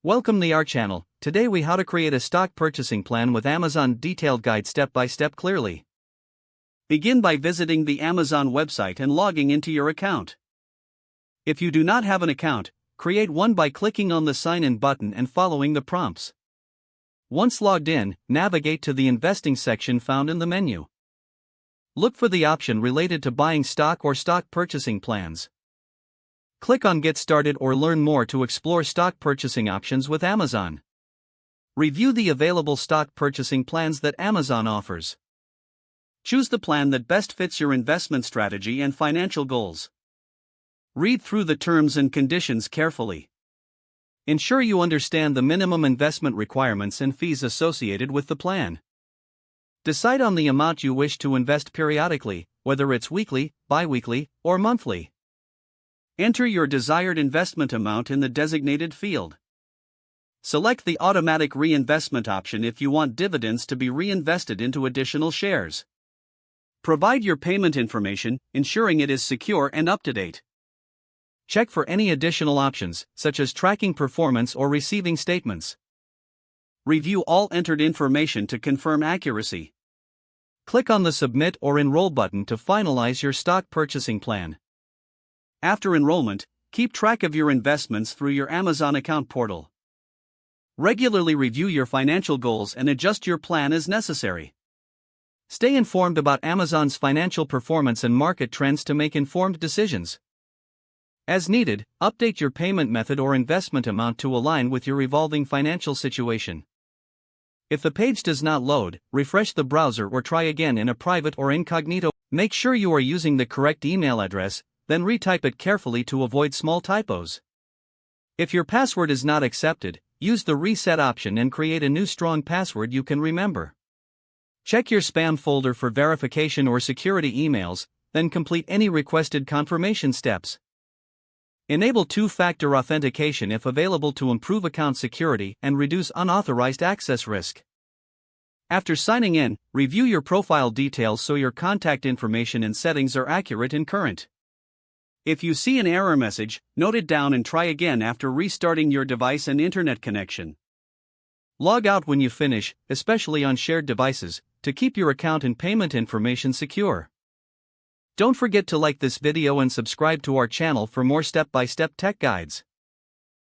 Welcome to our channel. Today we how to create a stock purchasing plan with Amazon detailed guide step by step clearly. Begin by visiting the Amazon website and logging into your account. If you do not have an account, create one by clicking on the sign in button and following the prompts. Once logged in, navigate to the investing section found in the menu. Look for the option related to buying stock or stock purchasing plans. Click on Get Started or Learn More to explore stock purchasing options with Amazon. Review the available stock purchasing plans that Amazon offers. Choose the plan that best fits your investment strategy and financial goals. Read through the terms and conditions carefully. Ensure you understand the minimum investment requirements and fees associated with the plan. Decide on the amount you wish to invest periodically, whether it's weekly, bi-weekly, or monthly. Enter your desired investment amount in the designated field. Select the automatic reinvestment option if you want dividends to be reinvested into additional shares. Provide your payment information, ensuring it is secure and up to date. Check for any additional options, such as tracking performance or receiving statements. Review all entered information to confirm accuracy. Click on the Submit or Enroll button to finalize your stock purchasing plan. After enrollment, keep track of your investments through your Amazon account portal. Regularly review your financial goals and adjust your plan as necessary. Stay informed about Amazon's financial performance and market trends to make informed decisions. As needed, update your payment method or investment amount to align with your evolving financial situation. If the page does not load, refresh the browser or try again in a private or incognito. Make sure you are using the correct email address, then retype it carefully to avoid small typos. If your password is not accepted, use the reset option and create a new strong password you can remember. Check your spam folder for verification or security emails, then complete any requested confirmation steps. Enable two-factor authentication if available to improve account security and reduce unauthorized access risk. After signing in, review your profile details so your contact information and settings are accurate and current. If you see an error message, note it down and try again after restarting your device and internet connection. Log out when you finish, especially on shared devices, to keep your account and payment information secure. Don't forget to like this video and subscribe to our channel for more step-by-step tech guides.